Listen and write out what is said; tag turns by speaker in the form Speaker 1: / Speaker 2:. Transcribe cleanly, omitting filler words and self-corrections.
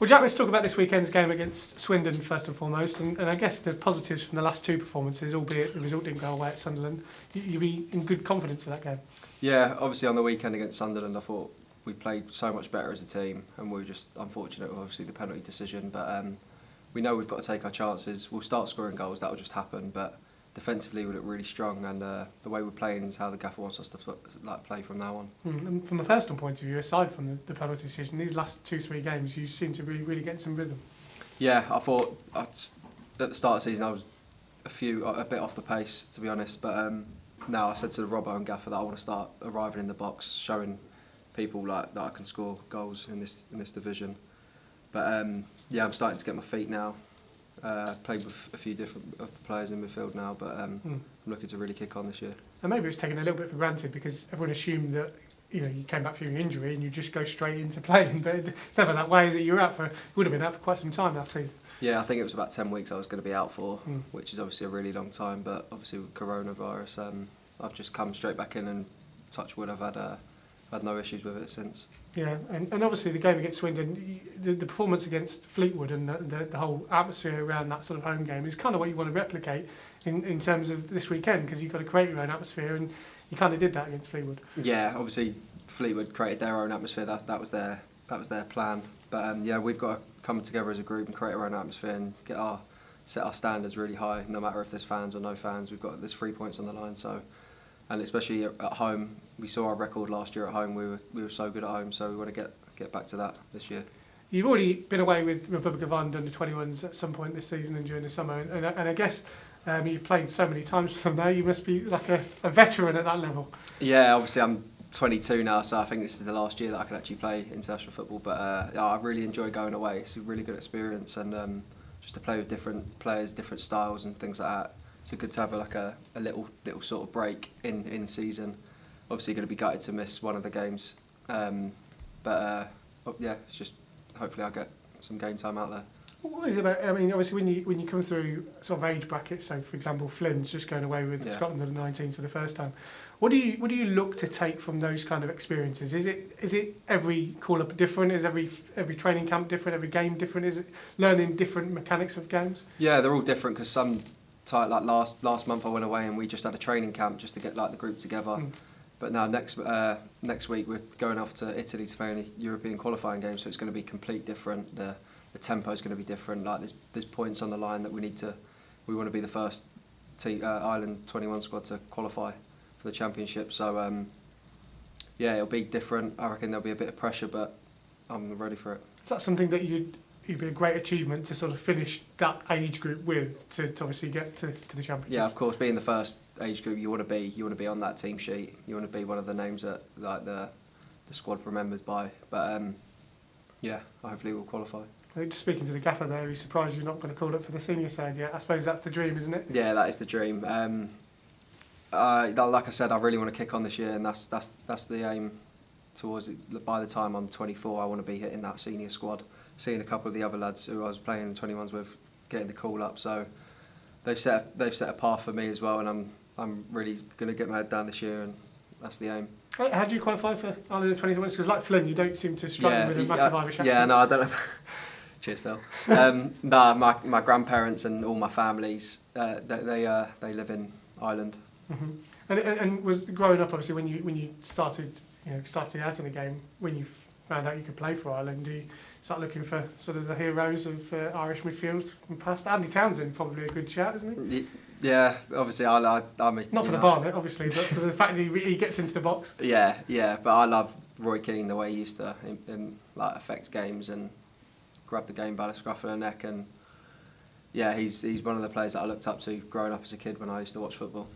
Speaker 1: Well, Jack, let's talk about this weekend's game against Swindon first and foremost, and I guess the positives from the last two performances, albeit the result didn't go away at Sunderland. You'll be in good confidence for that game.
Speaker 2: Yeah, obviously on the weekend against Sunderland, I thought we played so much better as a team, and we were just unfortunate with obviously the penalty decision. But we know we've got to take our chances. We'll start scoring goals, that will just happen. But defensively, we look really strong, and the way we're playing is how the gaffer wants us to play from now on.
Speaker 1: And from a personal point of view, aside from the penalty decision, these last 2-3 games, you seem to really get some rhythm.
Speaker 2: Yeah, I thought at the start of the season I was a bit off the pace, to be honest. But now I said to the Robbo and gaffer that I want to start arriving in the box, showing people that I can score goals in this division. But yeah, I'm starting to get my feet now. Played with a few different players in midfield now, but I'm looking to really kick on this year.
Speaker 1: And maybe it's taken a little bit for granted because everyone assumed that you came back from your injury and you just go straight into playing. But it's never that way, is it? You would have been out for quite some time last season.
Speaker 2: Yeah, I think it was about 10 weeks I was going to be out for, which is obviously a really long time. But obviously with coronavirus, I've just come straight back in, and touch wood, I've had no issues with it since.
Speaker 1: Yeah, and obviously the game against Swindon, the performance against Fleetwood and the whole atmosphere around that sort of home game is kind of what you want to replicate in terms of this weekend, because you've got to create your own atmosphere, and you kind of did that against Fleetwood.
Speaker 2: Yeah, obviously Fleetwood created their own atmosphere. That was their plan. But yeah, we've got to come together as a group and create our own atmosphere and set our standards really high. No matter if there's fans or no fans, there's 3 points on the line. So. And especially at home, we saw our record last year at home. We were so good at home, so we want to get back to that this year.
Speaker 1: You've already been away with Republic of Ireland under 21s at some point this season and during the summer, and I guess you've played so many times for them now. You must be like a veteran at that level.
Speaker 2: Yeah, obviously I'm 22 now, so I think this is the last year that I can actually play international football. But I really enjoy going away. It's a really good experience, and just to play with different players, different styles, and things like that. It's good to have a little sort of break in season. Obviously going to be gutted to miss one of the games, but yeah, it's just hopefully I'll get some game time out there.
Speaker 1: What is it about? I mean, obviously when you come through sort of age brackets, so for example Flynn's just going away with Scotland under 19s for the first time. What do you look to take from those kind of experiences? Is it every call up different? Is every training camp different? Every game different? Is it learning different mechanics of games?
Speaker 2: Yeah, they're all different because some. Like last month I went away and we just had a training camp just to get like the group together. But now next week we're going off to Italy to play in a European qualifying game, so it's going to be complete different. The tempo is going to be different. Like there's points on the line that we want to be the first Ireland 21 squad to qualify for the championship. So yeah, it'll be different. I reckon there'll be a bit of pressure, but I'm ready for it.
Speaker 1: Is that something that it'd be a great achievement to sort of finish that age group with, to obviously get to the championship?
Speaker 2: Yeah, of course. Being the first age group, you want to be on that team sheet. You want to be one of the names that like the squad remembers by. But yeah, hopefully we'll qualify.
Speaker 1: I think just speaking to the gaffer there, he's surprised you're not going to call up for the senior side yet. I suppose that's the dream, isn't it?
Speaker 2: Yeah, that is the dream. Like I said, I really want to kick on this year, and that's the aim towards it. By the time I'm 24, I want to be hitting that senior squad. Seeing a couple of the other lads who I was playing in 21s with getting the call up, so they've set a path for me as well, and I'm really going to get my head down this year, and that's the aim.
Speaker 1: How do you qualify for Ireland 21s? Because like Flynn, you don't seem to struggle with a massive Irish accent.
Speaker 2: Yeah, no, I don't know. Cheers, Phil. No, my grandparents and all my families, they live in Ireland.
Speaker 1: And was growing up, obviously, when you started out in the game, when you found out you could play for Ireland, do you start looking for sort of the heroes of Irish midfield from past? Andy Townsend, probably a good shout, isn't he?
Speaker 2: Yeah, obviously I'm not
Speaker 1: for the Barnet, obviously, but for the fact that he gets into the box.
Speaker 2: Yeah, but I love Roy Keane, the way he used to like affect games and grab the game by the scruff of the neck, and yeah, he's one of the players that I looked up to growing up as a kid when I used to watch football.